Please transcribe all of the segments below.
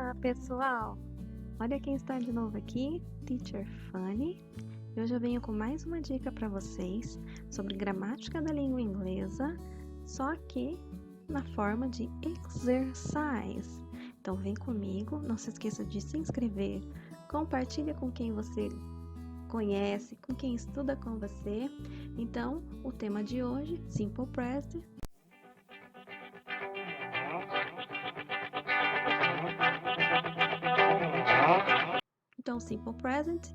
Olá, pessoal! Olha quem está de novo aqui, Teacher Fanny. E hoje eu venho com mais uma dica para vocês sobre gramática da língua inglesa, só que na forma de exercise. Então vem comigo, não se esqueça de se inscrever, compartilha com quem você conhece, com quem estuda com você. Então, o tema de hoje, Simple Present. Então, Simple Present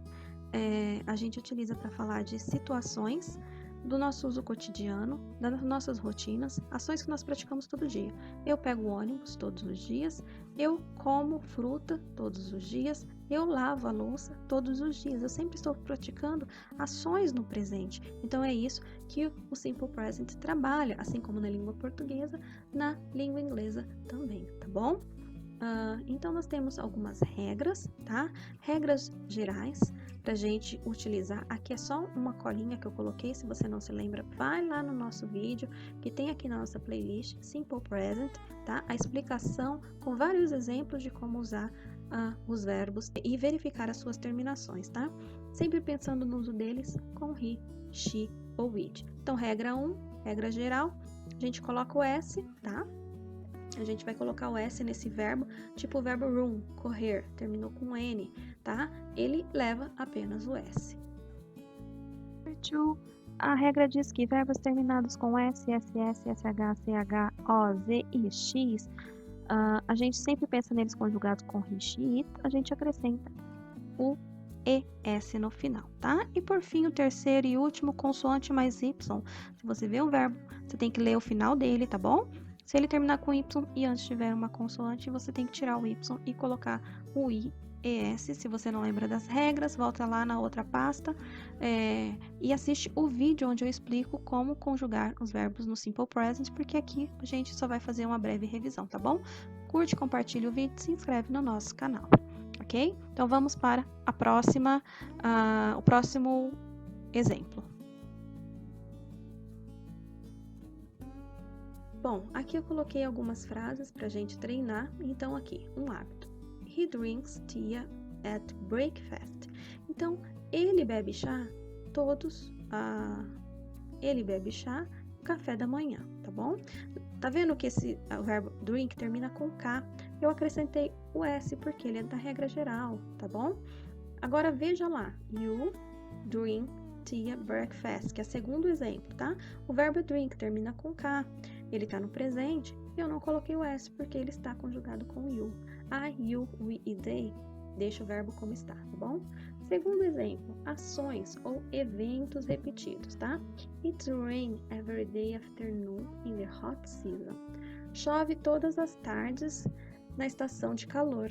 a gente utiliza para falar de situações do nosso uso cotidiano, das nossas rotinas, ações que nós praticamos todo dia. Eu pego o ônibus todos os dias, eu como fruta todos os dias, eu lavo a louça todos os dias. Eu sempre estou praticando ações no presente. Então é isso que o Simple Present trabalha, assim como na língua portuguesa, na língua inglesa também, tá bom? Então nós temos algumas regras, tá? Regras gerais pra gente utilizar. Aqui é só uma colinha que eu coloquei, se você não se lembra, vai lá no nosso vídeo, que tem aqui na nossa playlist, Simple Present, tá? A explicação com vários exemplos de como usar os verbos e verificar as suas terminações, tá? Sempre pensando no uso deles com he, she ou it. Então, regra 1, regra geral, a gente coloca o S, tá? A gente vai colocar o S nesse verbo, tipo o verbo run, correr, terminou com N, tá? Ele leva apenas o S. A regra diz que verbos terminados com S, SS, SH, CH, O, Z e X, a gente sempre pensa neles conjugados com he, she, it, a gente acrescenta o ES no final, tá? E por fim, o terceiro e último, consoante mais Y. Se você vê um verbo, você tem que ler o final dele, tá bom? Se ele terminar com Y e antes tiver uma consoante, você tem que tirar o Y e colocar o I, ES. Se você não lembra das regras, volta lá na outra pasta e assiste o vídeo onde eu explico como conjugar os verbos no Simple Present, porque aqui a gente só vai fazer uma breve revisão, tá bom? Curte, compartilha o vídeo e se inscreve no nosso canal, ok? Então vamos para o próximo exemplo. Bom, aqui eu coloquei algumas frases para a gente treinar. Então, aqui, um hábito. He drinks tea at breakfast. Então, ele bebe chá ele bebe chá no café da manhã, tá bom? Tá vendo que o verbo drink termina com K? Eu acrescentei o S porque ele é da regra geral, tá bom? Agora, veja lá. You drink tea at breakfast, que é o segundo exemplo, tá? O verbo drink termina com K. Ele está no presente, e eu não coloquei o S porque ele está conjugado com you. You, we e they, deixa o verbo como está, tá bom? Segundo exemplo, ações ou eventos repetidos, tá? It's rain every day afternoon in the hot season. Chove todas as tardes na estação de calor,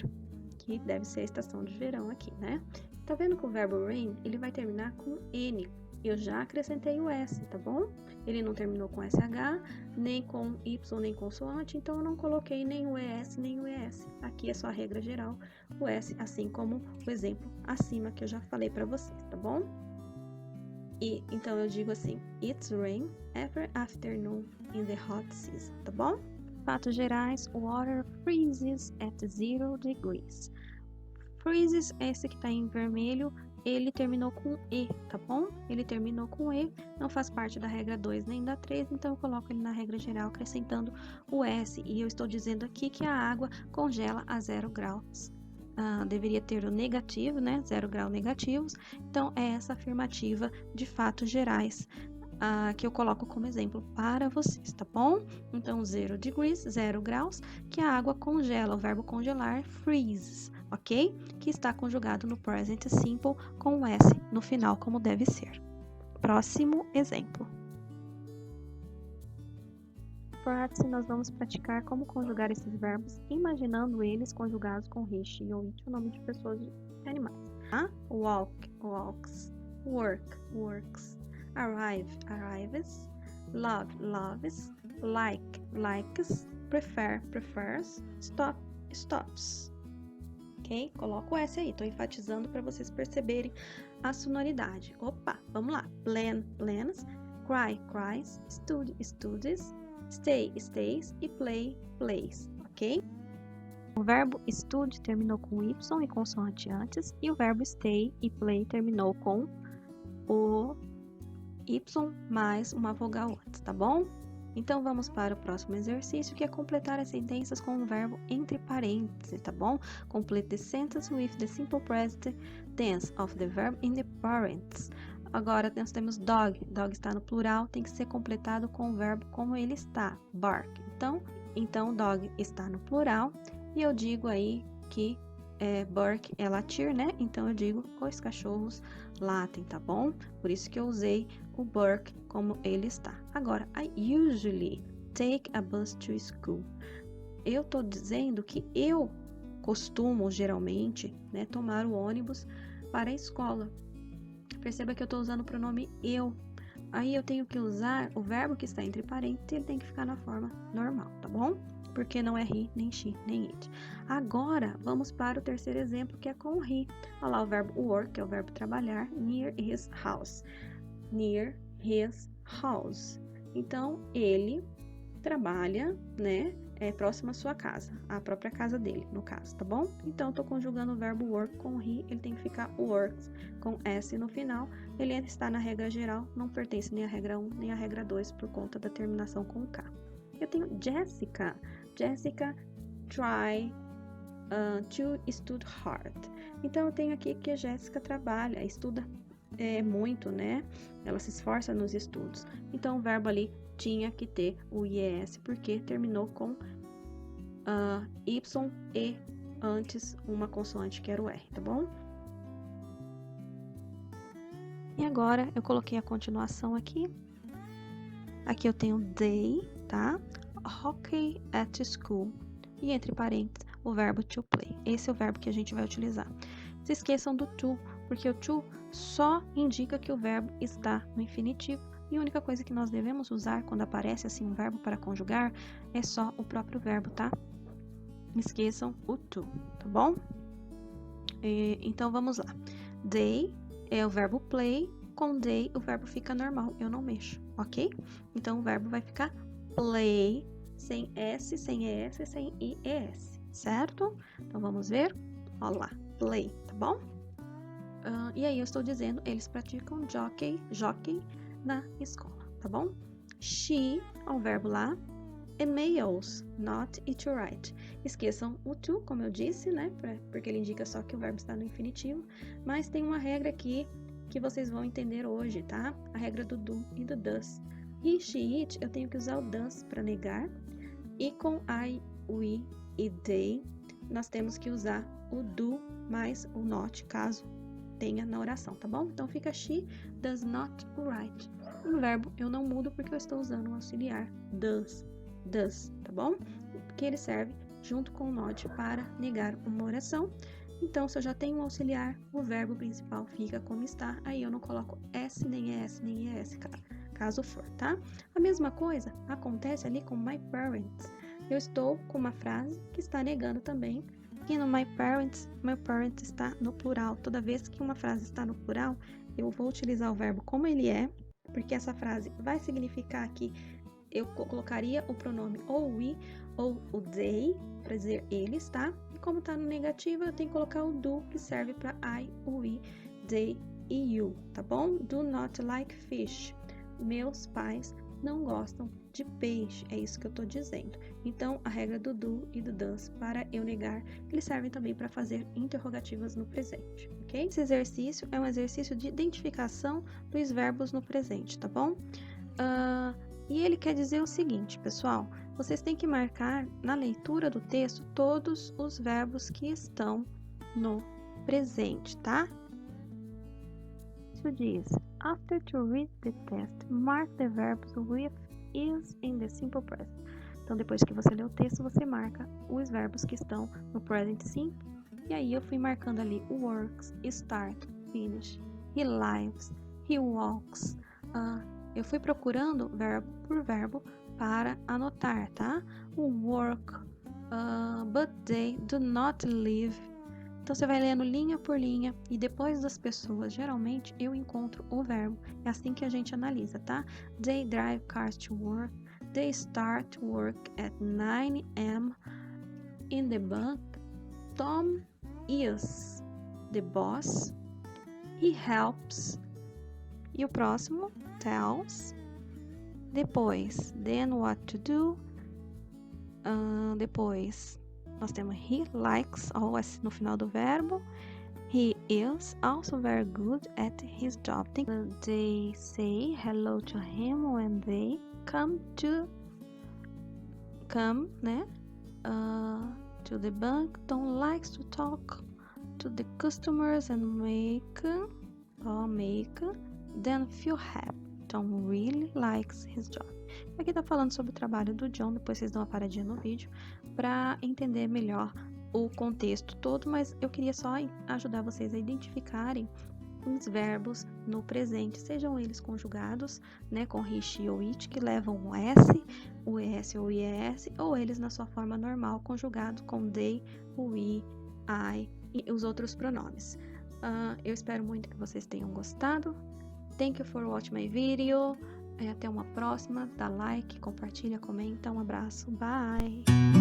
que deve ser a estação de verão aqui, né? Tá vendo que o verbo rain, ele vai terminar com N. Eu já acrescentei o S, tá bom? Ele não terminou com SH, nem com Y, nem consoante, então eu não coloquei nem o ES, nem o ES. Aqui é só a regra geral, o S, assim como o exemplo acima que eu já falei para vocês, tá bom? E então eu digo assim, it's rain every afternoon in the hot season, tá bom? Fatos gerais, water freezes at 0 degrees. Freezes, esse que tá em vermelho, ele terminou com E, tá bom? Ele terminou com E, não faz parte da regra 2 nem da 3, então eu coloco ele na regra geral acrescentando o S. E eu estou dizendo aqui que a água congela a 0 graus. Deveria ter o negativo, né? 0 graus negativos. Então, é essa afirmativa de fatos gerais que eu coloco como exemplo para vocês, tá bom? Então, 0 degrees, 0 graus, que a água congela, o verbo congelar, freezes, ok? Que está conjugado no present simple com o S no final, como deve ser. Próximo exemplo. Practice, nós vamos praticar como conjugar esses verbos, imaginando eles conjugados com he, she ou it, o nome de pessoas e animais. Walk, walks, work, works, arrive, arrives, love, loves, like, likes, prefer, prefers, stop, stops. Ok? Coloca o S aí, tô enfatizando para vocês perceberem a sonoridade. Opa, vamos lá. Plan, plans, cry, cries, study, studies, stay, stays e play, plays, ok? O verbo stood terminou com Y e consoante antes, e o verbo stay e play terminou com o Y mais uma vogal antes, tá bom? Então vamos para o próximo exercício, que é completar as sentenças com o verbo entre parênteses, tá bom? Complete the sentence with the simple present tense of the verb in the parentheses. Agora nós temos dog. Dog está no plural, tem que ser completado com o verbo como ele está, bark. Então dog está no plural e eu digo aí que bark é latir, né? Então eu digo os cachorros latem, tá bom? Por isso que eu usei o bark como ele está. Agora, I usually take a bus to school. Eu tô dizendo que eu costumo, geralmente, né, tomar o ônibus para a escola. Perceba que eu tô usando o pronome eu. Aí eu tenho que usar o verbo que está entre parênteses e ele tem que ficar na forma normal, tá bom? Porque não é he, nem she, nem it. Agora, vamos para o terceiro exemplo, que é com he. Olha lá o verbo work, que é o verbo trabalhar, near his house. Near his house. Então, ele trabalha, né, próximo à sua casa, a própria casa dele, no caso, tá bom? Então, eu tô conjugando o verbo work com he, ele tem que ficar works com S no final. Ele está na regra geral, não pertence nem à regra 1, nem à regra 2, por conta da terminação com K. Eu tenho Jessica. Jessica try to study hard. Então, eu tenho aqui que a Jessica trabalha, estuda muito, né? Ela se esforça nos estudos. Então, o verbo ali tinha que ter o IES, porque terminou com Y e antes uma consoante que era o R, tá bom? E agora, eu coloquei a continuação aqui. Aqui eu tenho they, tá? Hockey at school. E entre parênteses, o verbo to play. Esse é o verbo que a gente vai utilizar. Se esqueçam do to, porque o to só indica que o verbo está no infinitivo. E a única coisa que nós devemos usar quando aparece assim um verbo para conjugar é só o próprio verbo, tá? Esqueçam o to, tá bom? Então vamos lá. They é o verbo play. Com they o verbo fica normal, eu não mexo, ok? Então o verbo vai ficar play, sem S, sem ES, sem IES, certo? Então vamos ver. Olha lá, play, tá bom? E aí eu estou dizendo, eles praticam jockey na escola, tá bom? She, o verbo lá, emails, not it to write. Esqueçam o to, como eu disse, né? Porque ele indica só que o verbo está no infinitivo. Mas tem uma regra aqui que vocês vão entender hoje, tá? A regra do do e do does. He, she, it, eu tenho que usar o does para negar. E com I, we e they, nós temos que usar o do mais o not, caso tenha na oração, tá bom? Então fica she does not write. O verbo eu não mudo porque eu estou usando o auxiliar does, tá bom? Porque ele serve junto com o not para negar uma oração. Então, se eu já tenho um auxiliar, o verbo principal fica como está. Aí eu não coloco S, nem ES, nem IES, caso for, tá? A mesma coisa acontece ali com my parents. Eu estou com uma frase que está negando também que no my parents está no plural. Toda vez que uma frase está no plural, eu vou utilizar o verbo como ele é, porque essa frase vai significar que eu colocaria o pronome ou we ou o they para dizer eles, tá? E como tá no negativo, eu tenho que colocar o do, que serve para I, we, they e you, tá bom? Do not like fish. Meus pais não gostam de peixe, é isso que eu tô dizendo. Então, a regra do do e do does para eu negar, eles servem também para fazer interrogativas no presente, ok? Esse exercício é um exercício de identificação dos verbos no presente, tá bom? E ele quer dizer o seguinte, pessoal, vocês têm que marcar na leitura do texto todos os verbos que estão no presente, tá? Isso diz, after to read the test, mark the verbs with is in the simple present. Então, depois que você lê o texto, você marca os verbos que estão no present simple. E aí eu fui marcando ali o works, start, finish, he lives, he walks. Eu fui procurando verbo por verbo para anotar, tá? O work, but they do not live. Então, você vai lendo linha por linha e depois das pessoas, geralmente, eu encontro o verbo. É assim que a gente analisa, tá? They drive cars to work. They start work at 9 a.m. in the bank. Tom is the boss. He helps. E o próximo, tells. Depois, then what to do. Depois, nós temos he likes, o S no final do verbo. He is also very good at his job. They say hello to him when they come, né? To the bank. Don't likes to talk to the customers and make them feel happy. Tom really likes his job. Aqui tá falando sobre o trabalho do John, depois vocês dão uma paradinha no vídeo para entender melhor o contexto todo, mas eu queria só ajudar vocês a identificarem os verbos no presente, sejam eles conjugados, né, com he, she ou it, que levam o S ou IES, ou eles na sua forma normal, conjugados com they, we, I e os outros pronomes. Eu espero muito que vocês tenham gostado. Thank you for watching my video. Até uma próxima. Dá like, compartilha, comenta. Um abraço. Bye!